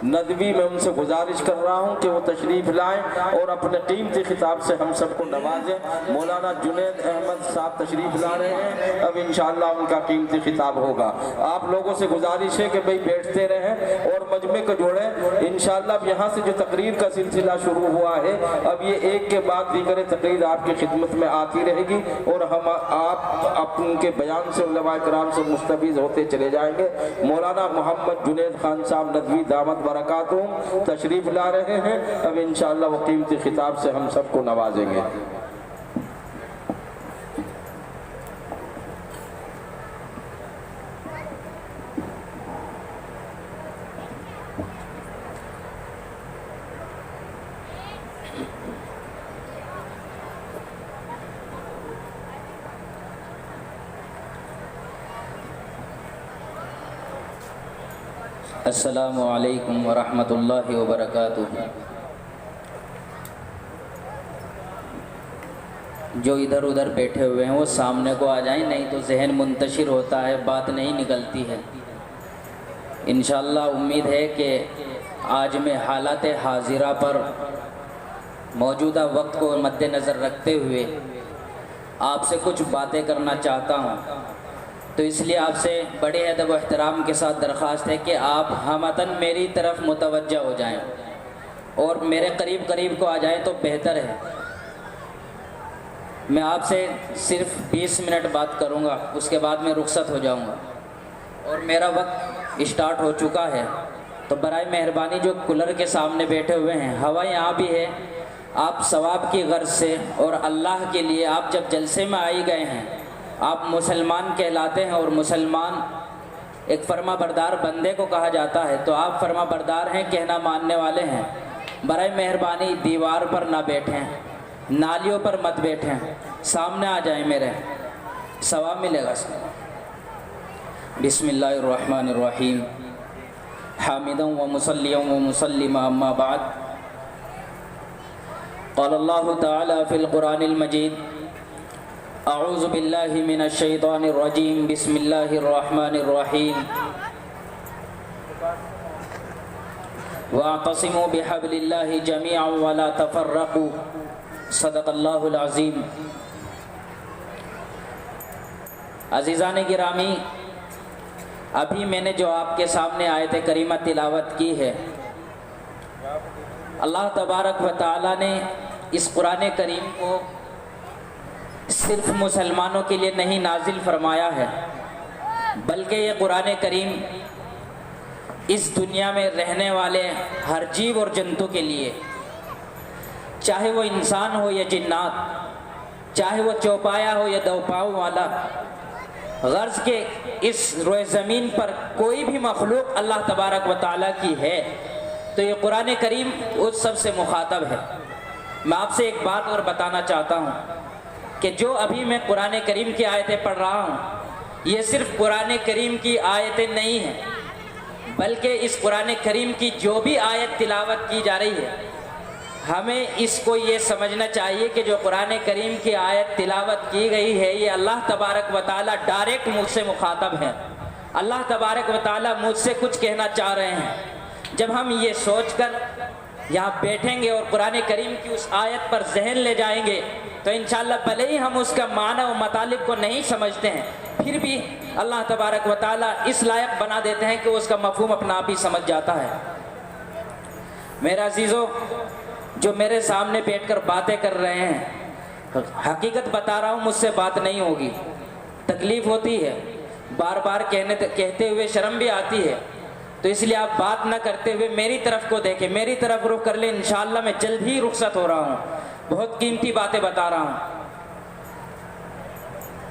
ندوی میں ان سے گزارش کر رہا ہوں کہ وہ تشریف لائیں اور اپنے قیمتی خطاب سے ہم سب کو نوازیں۔ مولانا جنید احمد صاحب تشریف لا رہے ہیں، اب انشاءاللہ ان کا قیمتی خطاب ہوگا۔ آپ لوگوں سے گزارش ہے کہ بھئی بیٹھتے رہیں اور مجمع کو جوڑیں۔ انشاءاللہ اب یہاں سے جو تقریر کا سلسلہ شروع ہوا ہے، اب یہ ایک کے بعد دیگر تقریر آپ کی خدمت میں آتی رہے گی اور آپ اپن کے بیان سے علماء کرام سے مستفیض ہوتے چلے جائیں گے۔ مولانا محمد جنید خان صاحب ندوی دامت برکاتہم تشریف لا رہے ہیں، اب انشاءاللہ وہ قیمتی خطاب سے ہم سب کو نوازیں گے۔ السلام علیکم ورحمۃ اللہ وبرکاتہ۔ جو ادھر ادھر بیٹھے ہوئے ہیں وہ سامنے کو آ جائیں، نہیں تو ذہن منتشر ہوتا ہے، بات نہیں نکلتی ہے۔ انشاءاللہ امید ہے کہ آج میں حالات حاضرہ پر موجودہ وقت کو مد نظر رکھتے ہوئے آپ سے کچھ باتیں کرنا چاہتا ہوں، تو اس لیے آپ سے بڑے ادب و احترام کے ساتھ درخواست ہے کہ آپ ہمتاً میری طرف متوجہ ہو جائیں اور میرے قریب قریب کو آ جائیں تو بہتر ہے۔ میں آپ سے صرف 20 منٹ بات کروں گا، اس کے بعد میں رخصت ہو جاؤں گا اور میرا وقت اسٹارٹ ہو چکا ہے، تو برائے مہربانی جو کولر کے سامنے بیٹھے ہوئے ہیں، ہوا یہاں بھی ہے، آپ ثواب کی غرض سے اور اللہ کے لیے آپ جب جلسے میں آئی گئے ہیں، آپ مسلمان کہلاتے ہیں اور مسلمان ایک فرما بردار بندے کو کہا جاتا ہے، تو آپ فرما بردار ہیں، کہنا ماننے والے ہیں۔ برائے مہربانی دیوار پر نہ بیٹھیں، نالیوں پر مت بیٹھیں، سامنے آ جائیں، میرے ثواب ملے گا۔ بسم اللہ الرحمن الرحیم، حامدا و مصلیا و مسلما، اما بعد، قال اللہ تعالی فی القرآن المجید، اعوذ باللہ من الشیطان الرجیم، بسم اللہ الرحمن الرحیم، واعتصموا بحبل اللہ جمیعا ولا تفرقوا، صدق اللہ العظیم۔ عزیزان گرامی، ابھی میں نے جو آپ کے سامنے آیت کریمہ تلاوت کی ہے، اللہ تبارک و تعالی نے اس قرآن کریم کو صرف مسلمانوں کے لیے نہیں نازل فرمایا ہے، بلکہ یہ قرآن کریم اس دنیا میں رہنے والے ہر جیو اور جنتو کے لیے، چاہے وہ انسان ہو یا جنات، چاہے وہ چوپایا ہو یا دوپاؤں والا، غرض کہ اس روئے زمین پر کوئی بھی مخلوق اللہ تبارک و تعالیٰ کی ہے تو یہ قرآن کریم اس سب سے مخاطب ہے۔ میں آپ سے ایک بات اور بتانا چاہتا ہوں کہ جو ابھی میں قرآن کریم کی آیتیں پڑھ رہا ہوں، یہ صرف قرآن کریم کی آیتیں نہیں ہیں، بلکہ اس قرآن کریم کی جو بھی آیت تلاوت کی جا رہی ہے، ہمیں اس کو یہ سمجھنا چاہیے کہ جو قرآن کریم کی آیت تلاوت کی گئی ہے، یہ اللہ تبارک و تعالیٰ ڈائریکٹ مجھ سے مخاطب ہے، اللہ تبارک و تعالیٰ مجھ سے کچھ کہنا چاہ رہے ہیں۔ جب ہم یہ سوچ کر یہاں بیٹھیں گے اور قرآن کریم کی اس آیت پر ذہن لے جائیں گے تو انشاءاللہ بھلے ہی ہم اس کا معنی و مطالب کو نہیں سمجھتے ہیں، پھر بھی اللہ تبارک و تعالیٰ اس لائق بنا دیتے ہیں کہ اس کا مفہوم اپنا آپ ہی سمجھ جاتا ہے۔ میرے عزیزو، جو میرے سامنے بیٹھ کر باتیں کر رہے ہیں، حقیقت بتا رہا ہوں، مجھ سے بات نہیں ہوگی، تکلیف ہوتی ہے، بار بار کہتے ہوئے شرم بھی آتی ہے، تو اس لیے آپ بات نہ کرتے ہوئے میری طرف کو دیکھیں، میری طرف رخ کر لیں، انشاءاللہ میں جلد ہی رخصت ہو رہا ہوں، بہت قیمتی باتیں بتا رہا ہوں۔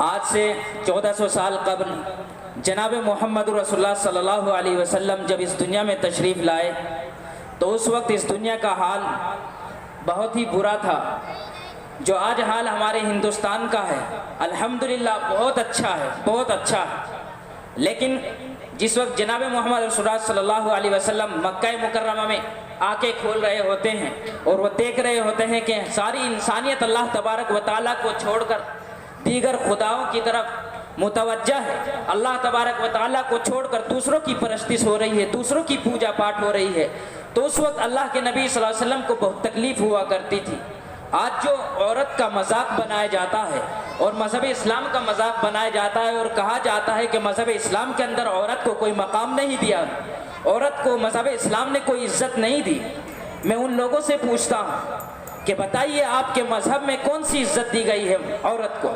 آج سے 1400 سال قبل جناب محمد رسول اللہ صلی اللہ علیہ وسلم جب اس دنیا میں تشریف لائے تو اس وقت اس دنیا کا حال بہت ہی برا تھا۔ جو آج حال ہمارے ہندوستان کا ہے الحمدللہ بہت اچھا ہے، بہت اچھا ہے، لیکن جس وقت جناب محمد رسول اللہ صلی اللہ علیہ وسلم مکہ مکرمہ میں آنکھیں کھول رہے ہوتے ہیں اور وہ دیکھ رہے ہوتے ہیں کہ ساری انسانیت اللہ تبارک و تعالیٰ کو چھوڑ کر دیگر خداؤں کی طرف मुतवज्जा है, अल्लाह तबारक व तआला को छोड़कर दूसरों की परस्तिश हो रही है, दूसरों की पूजा पाठ हो रही है, तो उस वक्त अल्लाह के नबी सल्लल्लाहु अलैहि वसल्लम को बहुत तकलीफ हुआ करती थी। आज जो औरत का मजाक बनाया जाता है और मज़हब इस्लाम का मजाक बनाया जाता है और कहा जाता है कि मज़हब इस्लाम के अंदर औरत को कोई मकाम नहीं दिया, औरत को मज़हब इस्लाम ने कोई इज्जत नहीं दी, मैं उन लोगों से पूछता हूँ कि बताइए आपके मज़हब में कौन सी इज्जत दी गई है औरत को?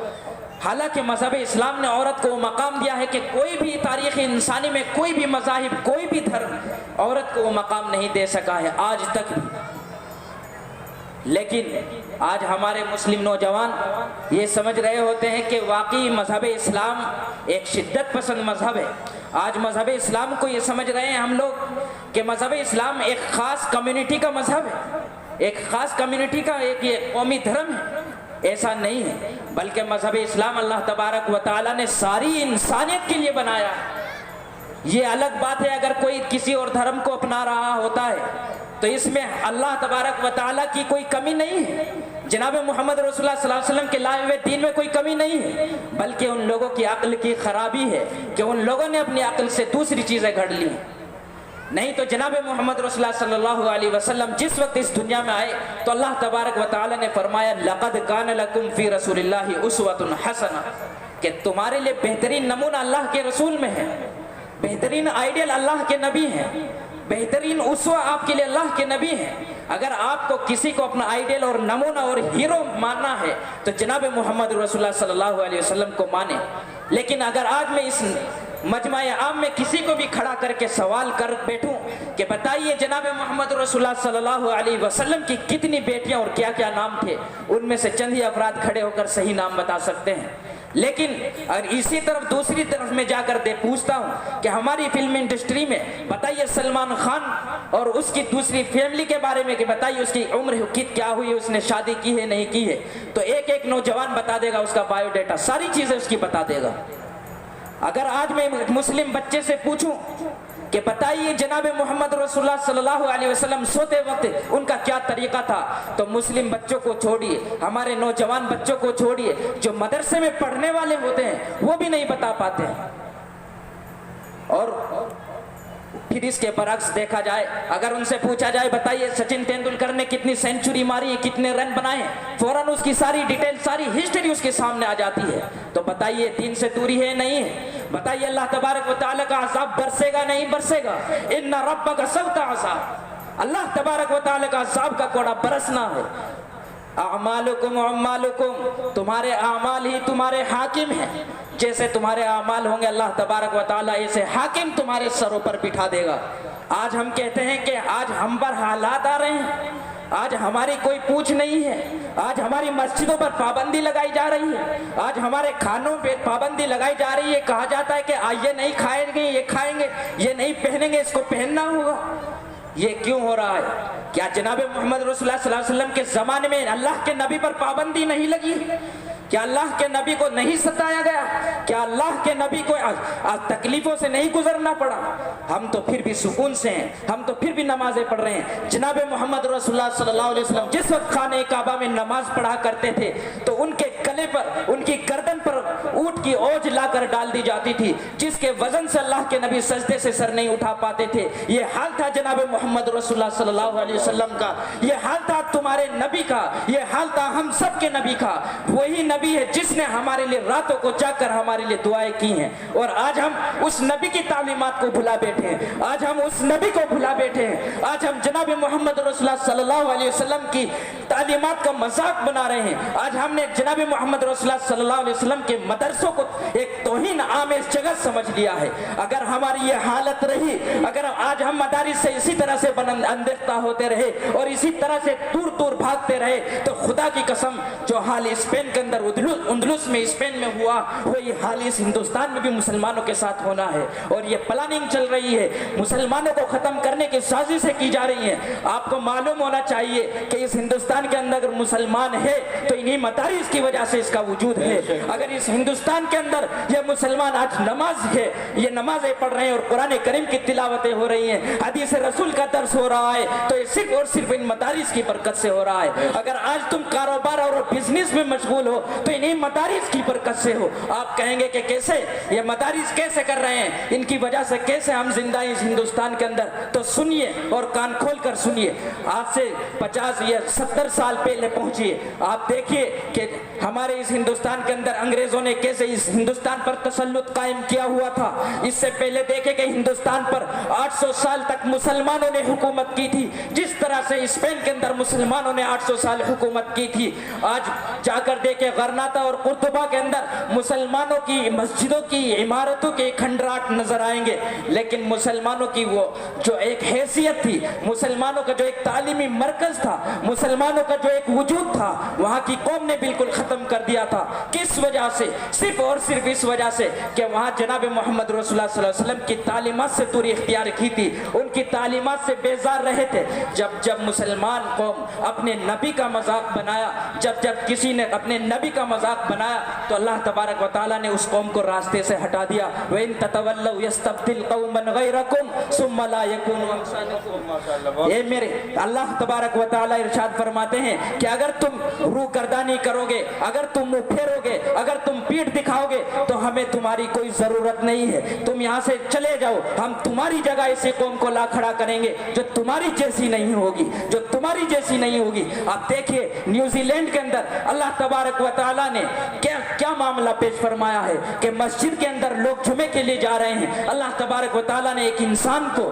हालांकि मज़हब इस्लाम ने औरत को मकाम दिया है कि कोई भी तारीख़ इंसानी में कोई भी मज़ाहिब, कोई भी धर्म औरत को मकाम नहीं दे सका है आज तक भी। लेकिन आज हमारे मुस्लिम नौजवान ये समझ रहे होते हैं कि वाकई मज़हब इस्लाम एक शिद्दत पसंद मज़हब है। आज मज़हब इस्लाम को ये समझ रहे हैं हम लोग कि मज़हब इस्लाम एक ख़ास कम्युनिटी का मज़हब है, एक ख़ास कम्युनिटी का एक ये कौमी धर्म है। ऐसा नहीं है, बल्कि मज़हब इस्लाम अल्लाह तबारक व तआला ने सारी इंसानियत के लिए बनाया है। ये अलग बात है अगर कोई किसी और धर्म को अपना रहा होता है तो इसमें अल्लाह तबारक व तआला की कोई कमी नहीं है, जनाब मोहम्मद रसूलुल्लाह सल्लल्लाहु अलैहि वसल्लम के लाए हुए दीन में कोई कमी नहीं है, बल्कि उन लोगों की अक्ल की खराबी है कि उन लोगों ने अपनी अक्ल से दूसरी चीज़ें घड़ ली। नहीं तो जनाब मोहम्मद रसूलुल्लाह सल्लल्लाहु अलैहि वसल्लम जिस वक्त इस दुनिया में आए तो अल्लाह तबारक व तआला ने फरमाया लक़द कान लकुम फ़ी रसूलिल्लाहि उस्वतुन हसना, कि तुम्हारे लिए बेहतरीन नमूना अल्लाह के रसूल में है, बेहतरीन आइडियल अल्लाह के नबी हैं, बेहतरीन उसवा आपके लिए अल्लाह के नबी हैं। अगर आपको किसी को अपना आइडियल और नमूना और हीरो मानना है तो जनाब मोहम्मद रसूलुल्लाह सल्लल्लाहु अलैहि वसल्लम को माने। लेकिन अगर आज मैं इस मजमा-ए आम में किसी को भी खड़ा करके सवाल कर बैठूं कि बताइए जनाब मोहम्मद रसूलुल्लाह सल्लल्लाहु अलैहि वसल्लम की कितनी बेटियां और क्या क्या नाम थे, उनमें से चंद ही अफराद खड़े होकर सही नाम बता सकते हैं। लेकिन अगर इसी तरफ दूसरी तरफ में जाकर पूछता हूँ कि हमारी फिल्म इंडस्ट्री में बताइए सलमान खान और उसकी दूसरी फैमिली के बारे में कि बताइए उसकी उम्र क्या हुई, उसने शादी की है नहीं की है, तो एक एक नौजवान बता देगा, उसका बायोडाटा सारी चीज़ें उसकी बता देगा। अगर आज मैं मुस्लिम बच्चे से पूछूं कि बताइए जनाब मोहम्मद रसूलुल्लाह सल्लल्लाहु अलैहि वसल्लम सोते वक्त उनका क्या तरीका था, तो मुस्लिम बच्चों को छोड़िए, हमारे नौजवान बच्चों को छोड़िए, जो मदरसे में पढ़ने वाले होते हैं वो भी नहीं बता पाते हैं। और फिर इसके बरक्स देखा जाए, अगर उनसे पूछा जाए बताइए सचिन तेंदुलकर ने कितनी सेंचुरी मारी है, कितने रन बनाए, फौरन उसकी सारी डिटेल, सारी हिस्ट्री उसके सामने आ जाती है। तो बताइए दीन से दूरी है नहीं है? बताइए अल्लाह तबारक व तआला का अज़ाब बरसेगा नहीं बरसेगा? इन्ना रब्बका सौता अज़ाब, अल्लाह तबारक व तआला का अज़ाब का कोड़ा बरसना है। अमालुकुम अमालुकुम, तुम्हारे अमाल ही तुम्हारे हाकिम हैं, जैसे तुम्हारे अमाल होंगे अल्लाह तबारक व तआला ऐसे हाकिम तुम्हारे सरों पर बिठा देगा। आज हम कहते हैं कि आज हम पर हालात आ रहे हैं, आज हमारी कोई पूछ नहीं है, आज हमारी मस्जिदों पर पाबंदी लगाई जा रही है, आज हमारे खानों पे पाबंदी लगाई जा रही है, कहा जाता है कि ये नहीं खाएंगे, ये खाएंगे, ये नहीं पहनेंगे, इसको पहनना होगा। ये क्यों हो रहा है? क्या जनाब मोहम्मद रसूलुल्लाह सल्लल्लाहु अलैहि वसल्लम के ज़माने में अल्लाह के नबी पर पाबंदी नहीं लगी? क्या अल्लाह के नबी को नहीं सताया गया? क्या अल्लाह के नबी को तकलीफों से नहीं गुजरना पड़ा? हम तो फिर भी सुकून से हैं, हम तो फिर भी नमाजें पढ़ रहे हैं। जनाब मोहम्मद रसूलुल्लाह सल्लल्लाहु अलैहि वसल्लम जिस वक्त खाने काबा में नमाज पढ़ा करते थे तो उनके गले पर, उनकी गर्दन पर ऊंट की ओज लाकर डाल दी जाती थी, जिसके वजन से अल्लाह के नबी सजदे से सर नहीं उठा पाते थे। ये हाल था जनाब मोहम्मद रसूलुल्लाह सल्लल्लाहु अलैहि वसल्लम का, ये हाल था तुम्हारे नबी का, ये हाल था हम सब के नबी का। वही नबी है जिसने हमारे लिए रातों को जाकर हमारे लिए दुआएं की हैं, और आज हम उस नबी की तालीमात को भुला बैठे हैं, आज हम उस नबी को भुला बैठे हैं, आज हम जनाब मोहम्मद रसूलुल्लाह सल्लल्लाहु अलैहि वसल्लम की तालीमात का मजाक बना रहे हैं। आज हमने जनाब मोहम्मद रसूलुल्लाह सल्लल्लाहु अलैहि वसल्लम के मदरसों को एक तौहीन आमेज जगह समझ लिया है। अगर हमारी ये हालत रही, अगर आज हम मदारिस से इसी तरह से अनदेखा होते रहे और इसी तरह से दूर दूर भागते रहे, तो खुदा की कसम जो हाल स्पेन के अंदर उंदलुस में, स्पेन में हुआ, वही हाल इस हिंदुस्तान में भी मुसलमानों के साथ होना है। और ये प्लानिंग चल रही है, मुसलमानों को खत्म करने की साजिशें की जा रही हैं। आपको मालूम होना चाहिए कि इस हिंदुस्तान के अंदर अगर मुसलमान है तो इन्हीं मदारिस की वजह से इसका वजूद है। अगर इस हिंदुस्तान के अंदर ये मुसलमान आज नमाज है, ये नमाजें पढ़ रहे हैं और कुरान करीम की तिलावतें हो रही हैं, हदीस रसूल का दर्स हो रहा है, तो ये सिर्फ और सिर्फ इन मदारिस की बरकत से हो रहा है। अगर आज तुम कारोबार और बिजनेस में मशगूल हो तो इन्हीं मदारिस की बरकत से हो। आप कहेंगे कि कैसे ये मदारिस कैसे कर रहे हैं, इनकी वजह से कैसे हम जिंदा हैं इस हिंदुस्तान के अंदर। तो सुनिए और कान खोल कर सुनिए। आज से 50 या 70 साल पहले पहुंचिए, आप देखिए कि हमारे इस हिंदुस्तान के अंदर अंग्रेजों ने कैसे इस हिंदुस्तान पर तसल्लुत कायम किया हुआ था। इससे पहले देखे कि हिंदुस्तान पर 800 साल तक मुसलमानों ने हुकूमत की थी, जिस तरह से स्पेन के अंदर मुसलमानों ने 800 साल हुकूमत की थी। आज जाकर देखे गरनाता और कुर्तुबा के अंदर मुसलमानों की मस्जिदों की इमारतों के खंडराट नजर आएंगे, लेकिन मुसलमानों की वो जो एक हैसियत थी, मुसलमानों का जो एक तालीमी मरकज था, मुसलमानों का जो एक वजूद था, वहाँ की कौम ने बिल्कुल खत्म कर दिया था। किस वजह से? सिर्फ और सिर्फ इस वजह से कि वहाँ जनाब मोहम्मद रसूलुल्लाह सल्लल्लाहु अलैहि वसल्लम की तालीमात से दूरी इख्तियार की थी, उनकी तालीमात से बेजार रहे थे। जब मुसलमान कौम अपने नबी का मजाक बनाया, जब किसी ने अपने नबी का मजाक बनाया, तो अल्लाह तबारक व तआला ने उस कौम को रास्ते से हटा दिया। व इन ततवल्लौ यस्तब्दिल कौमन गैरकुम सुम्मा ला यकूनु अमसालकुम। ये मेरे अल्लाह तबारक व तआला इरशाद फरमाते हैं कि अगर तुम रूगर्दानी करोगे, अगर तुम मुंह फेरोगे, अगर तुम पीठ दिखाओगे, तो हमें तुम्हारी कोई जरूरत नहीं है, तुम यहाँ से चले जाओ, हम तुम्हारी जगह ऐसी कौम को ला खड़ा करेंगे जो तुम्हारी जैसी नहीं होगी, जो तुम्हारी जैसी नहीं होगी। आप देखिए न्यूजीलैंड के अंदर अल्लाह तबारक व तआला ने क्या मामला पेश फरमाया है कि मस्जिद के अंदर लोग जुमे के लिए जा रहे हैं, अल्लाह तबारक व तआला ने एक इंसान को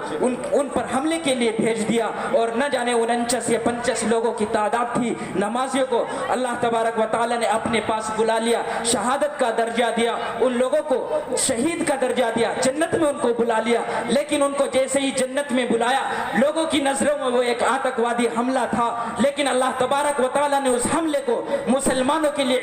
उन पर हमले के लिए भेज दिया, और न जाने 49 या 50 लोगों की तादाद थी। नमाजियों को अल्लाह तबारक व तआला ने अपने पास बुला लिया, शहादत का दर्जा दिया, उन लोगों को शहीद का दर्जा दिया, जन्नत में उनको बुला लिया। लेकिन उनको जैसे ही जन्नत में बुलाया, लोगों की नजरों में वो एक आतंकवादी हमला था, लेकिन अल्लाह तबारक व तआला ने उस हमले को मुसलमानों के लिए,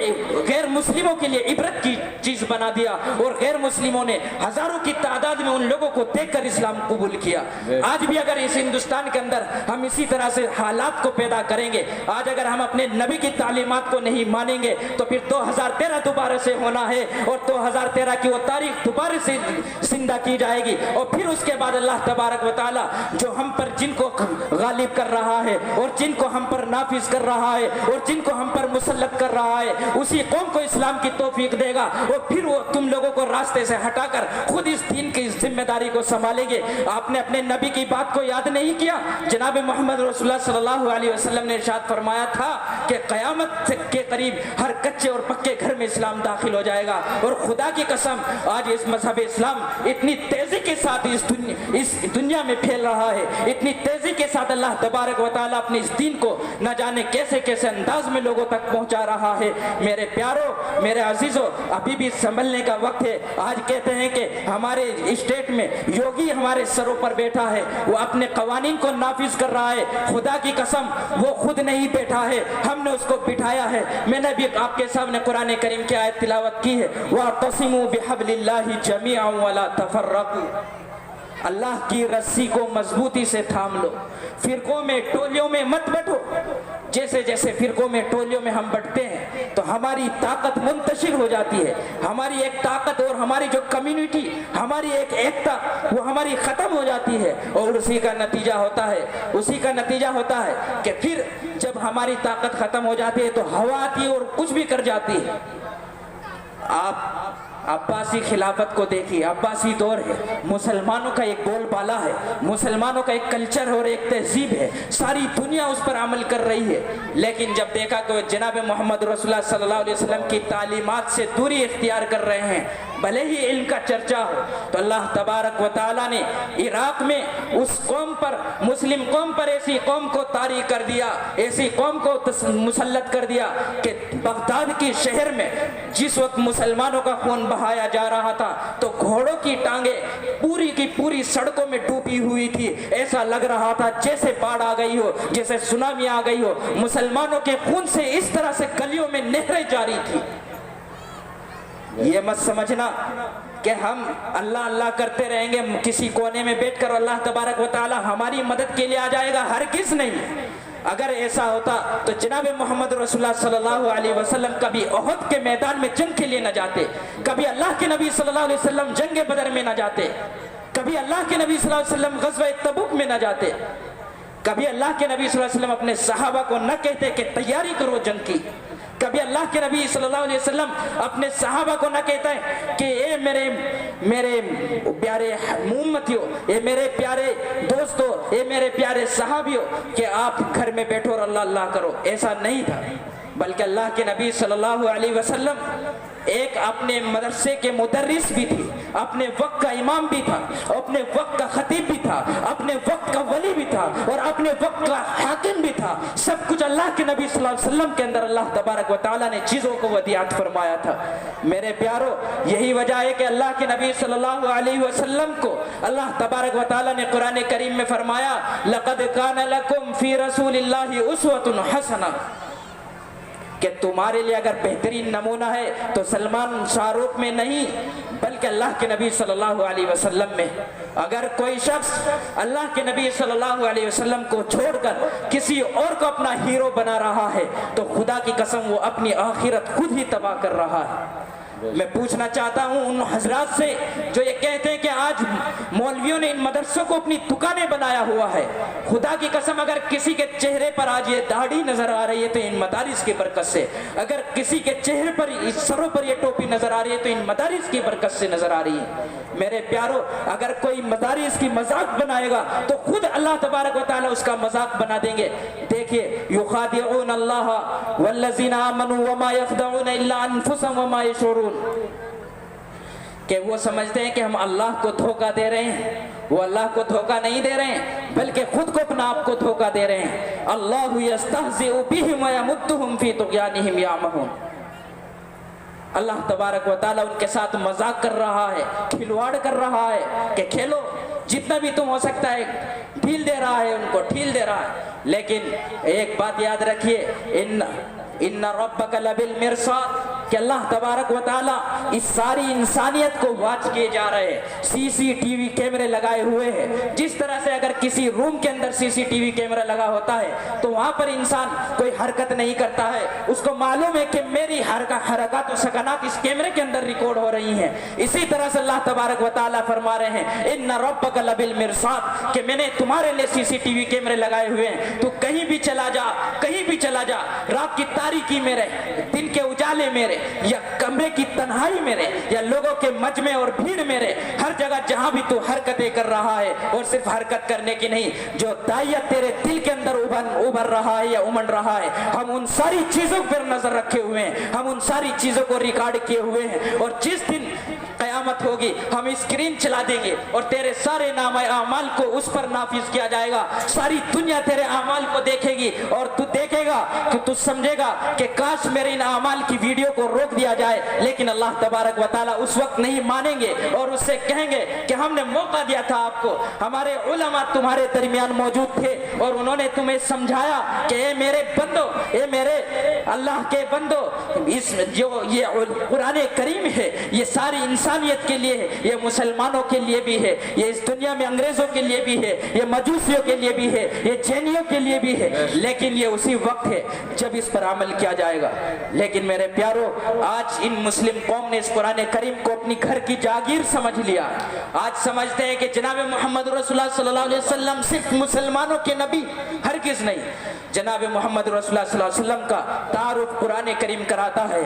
गैर मुस्लिमों के लिए इबरत की चीज बना दिया, और गैर मुस्लिमों ने हजारों की तादाद में उन लोगों को देखकर इस्लाम कबूल किया। आज भी अगर इस हिंदुस्तान के अंदर हम इसी तरह से हालात को पैदा करेंगे, आज अगर हम अपने नबी की तालीमात को नहीं मानेंगे, तो फिर 2013 दोबारा से होना है, और 2013 की वो तारीख दोबारा से जिंदा की जाएगी। और फिर उसके बाद अल्लाह तबारक व तआला जो हम पर जिनको गालिब कर रहा है, और जिनको हम पर नाफिज कर रहा है, और जिनको हम पर मुसल्लत कर रहा है, उसी कौम को इस्लाम की तौफीक देगा, और फिर वो तुम लोगों को रास्ते से हटाकर खुद इस दीन की जिम्मेदारी को संभालेंगे। आपने अपने नबी की बात को याद नहीं किया? जनाब मोहम्मद रसूलुल्लाह सल्लल्लाहु अलैहि वसल्लम ने इरशाद फरमाया था कि क़यामत के करीब हर कच्चे और पक्के घर में इस्लाम दाखिल हो जाएगा। और खुदा की कसम, आज इस मजहब इस्लाम इतनी तेजी के साथ इस दुनिया में फैल रहा है, इतनी तेजी के साथ अल्लाह तबारक व तआला अपने इस दीन को न जाने कैसे कैसे अंदाज में लोगों तक पहुंचा रहा है। मेरे प्यारों, मेरे अजीजों, अभी भी संभलने का वक्त है। आज कहते हैं कि हमारे स्टेट में योगी हमारे सरों पर बैठा है, वो अपने कवानीन को नाफिज कर रहा है। खुदा की कसम, वो खुद नहीं बैठा है, हमने उसको बिठाया है। मैंने भी आपके सामने कुरान करीम की आयत तिलावत की है, वातसिमू बिहब्लिल्लाहि जमीअन वला तफर्रकू। अल्लाह की रस्सी को मजबूती से थाम लो, फिरकों में टोलियों में मत बटो। जैसे जैसे फिरकों में टोलियों में हम बटते हैं तो हमारी ताकत मुंतशिर हो जाती है, हमारी एक ताकत और हमारी जो कम्युनिटी, हमारी एक एकता, वो हमारी खत्म हो जाती है। और उसी का नतीजा होता है कि फिर जब हमारी ताकत खत्म हो जाती है तो हवा आती है और कुछ भी कर जाती है। आप अब्बासी खिलाफत को देखिए, अब्बासी दौर है, मुसलमानों का एक बोलबाला है, मुसलमानों का एक कल्चर और एक तहजीब है, सारी दुनिया उस पर अमल कर रही है। लेकिन जब देखा कि जनाब मोहम्मद रसूलुल्लाह सल्लल्लाहु अलैहि वसल्लम की तालीमात से दूरी इख्तियार कर रहे हैं, भले ही इल्म का चर्चा हो, तो अल्लाह तबारक व तआला ने इराक में उस कौम पर, मुस्लिम कौम पर ऐसी कौम को तारी कर दिया, ऐसी कौम को मुसल्लत कर दिया कि बगदाद के शहर में जिस वक्त मुसलमानों का खून बहाया जा रहा था तो घोड़ों की टांगे पूरी की पूरी सड़कों में डूबी हुई थी। ऐसा लग रहा था जैसे बाढ़ आ गई हो, जैसे सुनामी आ गई हो। मुसलमानों के खून से इस तरह से गलियों में नहरें जारी थी। ये मत समझना कि हम अल्लाह अल्लाह करते रहेंगे किसी कोने में बैठकर अल्लाह तबारक व तआला हमारी मदद के लिए आ जाएगा, हरगिज़ नहीं। अगर ऐसा होता तो जनाब मोहम्मद रसूलुल्लाह सल्लल्लाहु अलैहि वसल्लम कभी ओहद के मैदान में जंग के लिए न जाते, कभी अल्लाह के नबी सल्लल्लाहु अलैहि वसल्लम जंग बदर में न जाते, कभी अल्लाह के नबी सल्लल्लाहु अलैहि वसल्लम गज़वा तबूक में न जाते, कभी अल्लाह के नबी सल्लल्लाहु अलैहि वसल्लम अपने सहाबा को न कहते कि तैयारी करो जंग की। कभी अल्लाह के नबी सल्लल्लाहु अलैहि वसल्लम अपने सहाबा को न कहते हैं कि ए मेरे प्यारे उम्मतियों, ए मेरे प्यारे दोस्तों, ए मेरे प्यारे सहाबियों, कि आप घर में बैठो और अल्लाह अल्लाह करो। ऐसा नहीं था, बल्कि अल्लाह के नबी सल्लल्लाहु अलैहि वसल्लम एक अपने मदरसे के मुदर्रिस भी थे, अपने वक्त का इमाम भी था, अपने वक्त का खतीब भी था, अपने वक्त का वली भी था और अपने वक्त का हाकिम भी था। सब कुछ अल्लाह के नबी सल्लल्लाहु अलैहि वसल्लम के अंदर अल्लाह तबारक व तआला ने चीज़ों को वदियात फरमाया था। मेरे प्यारो, यही वजह है कि अल्लाह के नबी सल्लल्लाहु अलैहि वसल्लम को अल्लाह तबारक व तआला ने कुरान करीम में फरमाया, लक़द कान लकुम फ़ी रसूलिल्लाहि उस्वतुन हसना, कि तुम्हारे लिए अगर बेहतरीन नमूना है तो सलमान शाहरुख में नहीं, बल्कि अल्लाह के नबी सल्लल्लाहु अलैहि वसल्लम में। अगर कोई शख्स अल्लाह के नबी सल्लल्लाहु अलैहि वसल्लम को छोड़कर किसी और को अपना हीरो बना रहा है तो खुदा की कसम वो अपनी आखिरत खुद ही तबाह कर रहा है। मैं पूछना चाहता हूँ उन हजरात से जो ये कहते हैं कि आज मौलवियों ने इन मदरसों को अपनी दुकानें बनाया हुआ है। खुदा की कसम, अगर किसी के चेहरे पर आज ये दाढ़ी नजर आ रही है तो इन मदारिस की बरकत से, अगर किसी के चेहरे पर, इस सरों पर ये टोपी नजर आ रही है तो इन मदारिस की बरकत से नजर आ रही है। मेरे प्यारो, अगर कोई मदारिस की मजाक बनाएगा तो खुद अल्लाह तबारक व तआला उसका मजाक बना देंगे। देखिए, युखादिऊन अल्लाह वल्लज़ीना आमनू वमा यखदऊन इल्ला अनफुसहुम वमा यशऊरून, कि वो समझते हैं कि हम अल्लाह को धोखा दे रहे हैं। वो अल्लाह को धोखा नहीं दे रहे हैं, बल्कि खुद को अपना आप को धोखा दे रहे हैं। अल्लाहु यस्तहज़िउ बिहिम व यमुद्दुहुम फी तुग़यानिहिम यामहून। अल्लाह तबारक व तआला उनके साथ मजाक कर रहा है, खिलवाड़ कर रहा है कि खेलो, जितना भी तुम हो सकता है, ढील दे रहा है, उनको ढील दे रहा है। लेकिन एक बात याद रखिए, इन्ना रब्बका लबिल मिरसाद, कि अल्लाह तबारक व तआला इस सारी इंसानियत को वाच किए जा रहे हैं। सीसीटीवी कैमरे लगाए हुए हैं। जिस तरह से अगर किसी रूम के अंदर सीसीटीवी कैमरा लगा होता है तो वहां पर इंसान कोई हरकत नहीं करता है, उसको मालूम है कि मेरी हरकत और सकनात इस कैमरे के अंदर रिकॉर्ड हो रही हैं। इसी तरह से अल्लाह तबारक व तआला फरमा रहे हैं, इन्ना रब्बका लबिल मिरसाद, कि मैंने तुम्हारे लिए सीसीटीवी कैमरे लगाए हुए हैं। तू कहीं भी चला जा, कहीं भी चला जा, रात की तारीकी में रहे, दिन के उजाले में रहे, या कमरे की तन्हाई में रहे, या लोगों के मजमे और भीड़ में रहे, हर जगह जहां भी तू हरकतें कर रहा है, और सिर्फ हरकत करने की नहीं, जो दायियत तेरे दिल के अंदर उभर रहा है या उमड़ रहा है, हम उन सारी चीजों पर नजर रखे हुए हैं, हम उन सारी चीजों को रिकॉर्ड किए हुए हैं। और जिस दिन कयामत होगी हम स्क्रीन चला देंगे और तेरे सारे नाम आमाल को उस पर नाफिज किया जाएगा। सारी दुनिया तेरे आमाल को देखेगी और तू देखेगा कि तू समझेगा कि काश मेरे इन आमाल की वीडियो को रोक दिया जाए। लेकिन अल्लाह तबारक व तआला उस वक्त नहीं मानेंगे और उससे कहेंगे कि हमने मौका दिया था आपको, हमारे उलमा तुम्हारे दरमियान मौजूद थे और उन्होंने तुम्हें समझाया कि ए मेरे बंदो, ए मेरे अल्लाह के बंदो, इस जो ये कुरान करीम है ये सारी इंसानियत के लिए है, ये मुसलमानों के लिए भी है, ये इस दुनिया में अंग्रेजों के लिए भी है, ये मजूसियों के लिए भी है, ये जैनियों के लिए भी है, लेकिन ये उसी वक्त है जब इस पर अमल किया जाएगा। लेकिन मेरे प्यारो, आज इन मुस्लिम कौम ने इस कुरान करीम को अपनी घर की जागीर समझ लिया। आज समझते हैं कि जनाब मोहम्मद रसूलुल्लाह सल्लल्लाहु अलैहि वसल्लम सिर्फ मुसलमानों के नबी, हर किस नहीं। जनाब मोहम्मद रसूलुल्लाह सल्लल्लाहु अलैहि वसल्लम का तारुफ कुरान करीम कराता है,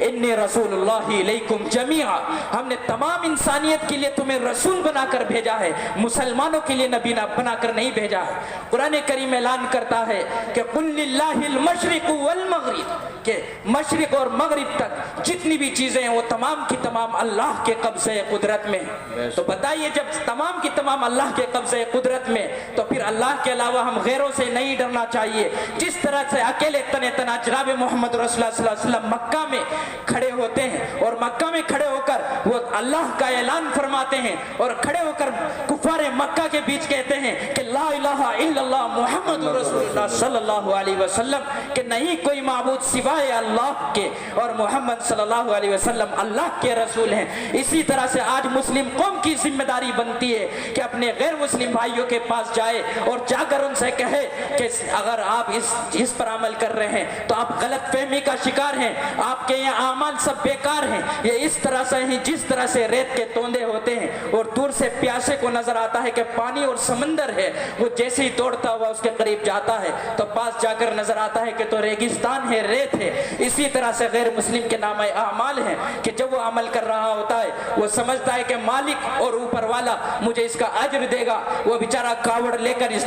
इन्नी रसूलुल्लाहि इलैकुम जमीआ, हमने तमाम इंसानियत के लिए तुम्हें रसूल बनाकर भेजा है, मुसलमानों के लिए नबी बनाकर नहीं भेजा है। कुरान करीम ऐलान करता है कि कुल लिल्लाहिल मशरिक वल मगरिब, के मशरिक और मगरिब तक जितनी भी चीजें हैं वो तमाम की तमाम अल्लाह के कब्जे कुदरत में है। तो बताइए, जब तमाम की तमाम अल्लाह के कब्जे कुदरत में, तो फिर अल्लाह के अलावा हम गैरों से नहीं डरना चाहिए। जिस तरह से अकेले तने तना जनाब मोहम्मद रसूलुल्लाह सल्लल्लाहु अलैहि वसल्लम मक्का में खड़े होते हैं और मक्का में खड़े होकर वो अल्लाह का ऐलान फरमाते हैं और खड़े होकर कुफारे मक्का के बीच कहते हैं कि ला इलाहा इल्लल्लाह मुहम्मदुर रसूलुल्लाह सल्लल्लाहु अलैहि वसल्लम, कि नहीं कोई माबूद सिवाय अल्लाह के और मोहम्मद सल्लल्लाहु अलैहि वसल्लम अल्लाह के रसूल हैं। इसी तरह से आज मुस्लिम कौम की जिम्मेदारी बनती है कि अपने गैर मुस्लिम भाइयों के पास जाए और जाकर उनसे कहे कि अगर आप इस पर अमल कर रहे हैं तो आप गलत फहमी का शिकार हैं, आपके यहाँ अमाल सब बेकार हैं, ये इस तरह से ही जिस तरह से रेत के तोंदे होते हैं और दूर से प्यासे को नजर آتا ہے کہ پانی اور سمندر ہے وہ جیسے ہی دوڑتا ہوا اس کے قریب جاتا ہے تو پاس جا کر نظر آتا ہے کہ تو ریگستان ہے، ریت ہے۔ اسی طرح سے غیر مسلم کے نامہ اعمال ہیں کہ جب وہ عمل کر رہا ہوتا ہے وہ سمجھتا ہے کہ مالک اور اوپر والا مجھے اس کا اجر دے گا، وہ بیچارہ کاوڑ لے کر اس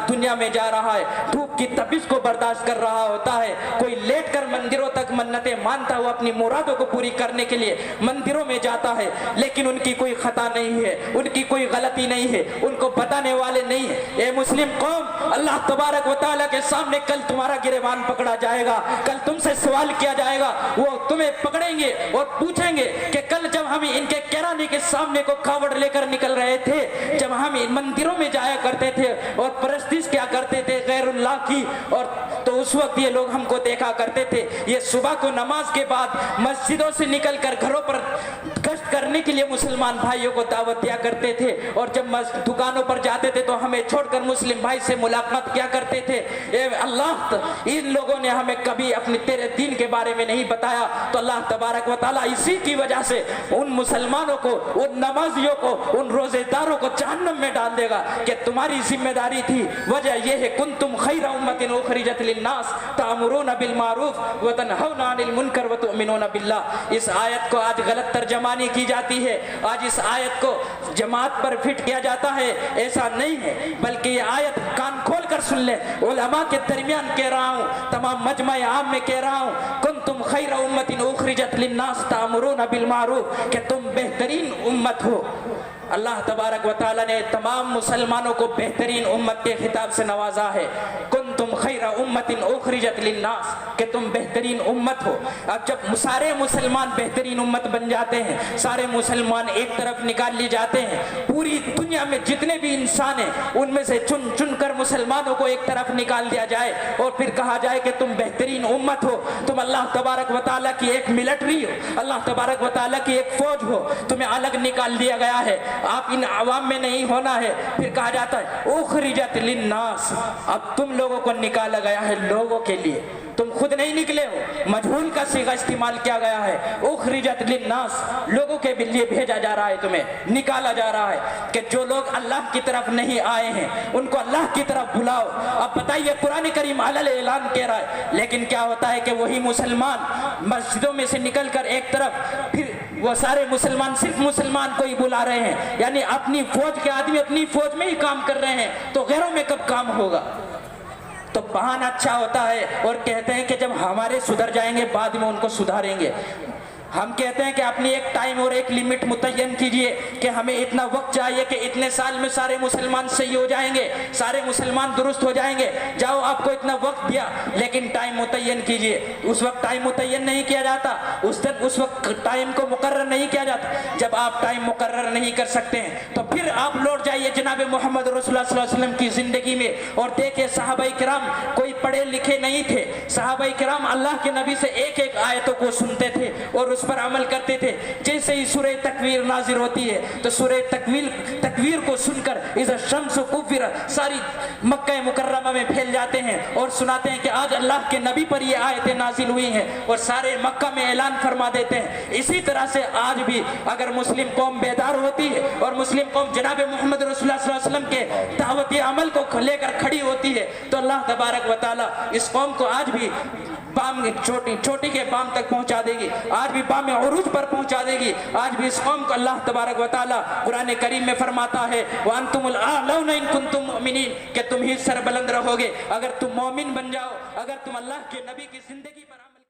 دنیا میں جا رہا ہے، دھوپ کی تپش کو برداشت کر رہا ہوتا ہے، کوئی لیٹ کر مندروں تک منتیں مانتا ہوا اپنی مرادوں کو پوری کرنے کے لیے مندروں میں جاتا ہے، لیکن ان کی کوئی خطا نہیں ہے، ان کی کوئی غلطی نہیں ہے، ان کو بتانے والے نہیں ہیں۔ اے مسلم قوم، اللہ تبارک و تعالیٰ کے سامنے کل تمہارا گریبان پکڑا جائے گا، کل تم سے سوال کیا جائے گا، وہ تمہیں پکڑیں گے اور پوچھیں گے کہ کل جب ہم ان کے کیرانے کے سامنے کو کاوڑ لے کر نکل رہے تھے، جب ہم مندروں میں جایا کرتے تھے اور پرستش کیا کرتے تھے غیر اللہ کی، اور تو اس وقت یہ لوگ ہم کو دیکھا کرتے تھے، یہ صبح کو نماز کے بعد مسجدوں سے نکل کر گھروں پر گشت کرنے کے لیے مسلمان بھائیوں کو دعوت دیا کرتے تھے، اور جب دکانوں پر جاتے تھے تو ہمیں چھوڑ کر مسلم بھائی سے ملاقات کیا کرتے تھے۔ اے اللہ، ان لوگوں نے ہمیں کبھی اپنے تیرے دین کے بارے میں نہیں بتایا، تو اللہ تبارک و تعالیٰ اسی کی وجہ سے ان مسلمانوں کو، ان نمازیوں کو، ان روزے داروں کو جہنم میں ڈال دے گا کہ تمہاری ذمہ داری تھی۔ وجہ یہ ہے کنتم خیر امت اخرجت للناس تأمرون بالمعروف وتنہون عن المنکر وتؤمنون باللہ۔ اس آیت کو آج غلط ترجمانی کی جاتی ہے، آج اس آیت کو جماعت پر فٹ کیا جاتا ہے، ایسا نہیں ہے، بلکہ یہ آیت کان کھول کر سن لے، علماء کے درمیان کہہ رہا ہوں، تمام مجمع عام میں کہہ رہا ہوں، کنتم خیر امت اخرجت للناس تأمرون بالمعروف، کہ تم بہترین امت ہو۔ اللہ تبارک و تعالیٰ نے تمام مسلمانوں کو بہترین امت کے خطاب سے نوازا ہے، کنتم خیر امت اخرجت للناس، کہ تم بہترین امت ہو۔ اب جب سارے مسلمان بہترین امت بن جاتے ہیں، سارے مسلمان ایک طرف نکال لی جاتے ہیں، پوری دنیا میں جتنے بھی انسان ہیں ان میں سے چن چن کر مسلمانوں کو ایک طرف نکال دیا جائے اور پھر کہا جائے کہ تم بہترین امت ہو، تم اللہ تبارک و تعالیٰ کی ایک ملٹری ہو، اللہ تبارک و تعالیٰ کی ایک فوج ہو، تمہیں الگ نکال دیا گیا ہے، آپ ان عوام میں نہیں ہونا ہے، پھر کہا جاتا ہے اخرجت للناس، اب تم لوگوں کو نکالا گیا ہے لوگوں کے لیے، تم خود نہیں نکلے ہو، مجہول کا صیغہ استعمال کیا گیا ہے، اخرجت للناس، لوگوں کے لیے بھیجا جا رہا ہے، تمہیں نکالا جا رہا ہے کہ جو لوگ اللہ کی طرف نہیں آئے ہیں ان کو اللہ کی طرف بلاؤ۔ اب بتائیے قرآن کریم علل اعلان کہہ رہا ہے، لیکن کیا ہوتا ہے کہ وہی مسلمان مسجدوں میں سے نکل کر ایک طرف، پھر وہ سارے مسلمان صرف مسلمان کو ہی بلا رہے ہیں، یعنی اپنی فوج کے آدمی اپنی فوج میں ہی کام کر رہے ہیں، تو غیروں میں کب کام ہوگا؟ تو بہانہ اچھا ہوتا ہے اور کہتے ہیں کہ جب ہمارے سدھر جائیں گے بعد میں ان کو سدھاریں گے۔ ہم کہتے ہیں کہ اپنی ایک ٹائم اور ایک لیمٹ متعین کیجئے کہ ہمیں اتنا وقت چاہیے کہ اتنے سال میں سارے مسلمان صحیح ہو جائیں گے، سارے مسلمان درست ہو جائیں گے، جاؤ آپ کو اتنا وقت دیا، لیکن ٹائم متعین کیجئے۔ اس وقت ٹائم متعین نہیں کیا جاتا، اس وقت ٹائم کو مقرر نہیں کیا جاتا۔ جب آپ ٹائم مقرر نہیں کر سکتے ہیں تو پھر آپ لوٹ جائیے جناب محمد رسول اللہ صلی اللہ علیہ وسلم کی زندگی میں اور دیکھیں صحابہ کرام کوئی پڑھے لکھے نہیں تھے، صحابہ کرام اللہ کے نبی سے ایک ایک آیتوں کو سنتے تھے اور اس پر عمل کرتے تھے۔ جیسے ہی سورہ تکویر نازل ہوتی ہے تو سورہ تکویر کو سن کر اذا الشمس کورت ساری مکہ مکرمہ میں پھیل جاتے ہیں اور سناتے ہیں کہ آج اللہ کے نبی پر یہ آیتیں نازل ہوئی ہیں، اور سارے مکہ میں اعلان فرما دیتے ہیں۔ اسی طرح سے آج بھی اگر مسلم قوم بیدار ہوتی ہے اور مسلم قوم جناب محمد رسول اللہ صلی اللہ علیہ وسلم کے دعوتی عمل کو لے کر کھڑی ہوتی ہے تو اللہ تبارک و تعالیٰ اس قوم کو آج بھی بام چوٹی کے بام تک پہنچا دے گی، آج بھی بام عروج پر پہنچا دے گی۔ آج بھی اس قوم کو اللہ تبارک و تعالیٰ قرآن کریم میں فرماتا ہے وَأَنْتُمُ الْأَعْلَوْنَ إِن كُنْتُم مُؤْمِنِينَ، کہ تم ہی سربلند رہو گے اگر تم مومن بن جاؤ، اگر تم اللہ کے نبی کی زندگی پر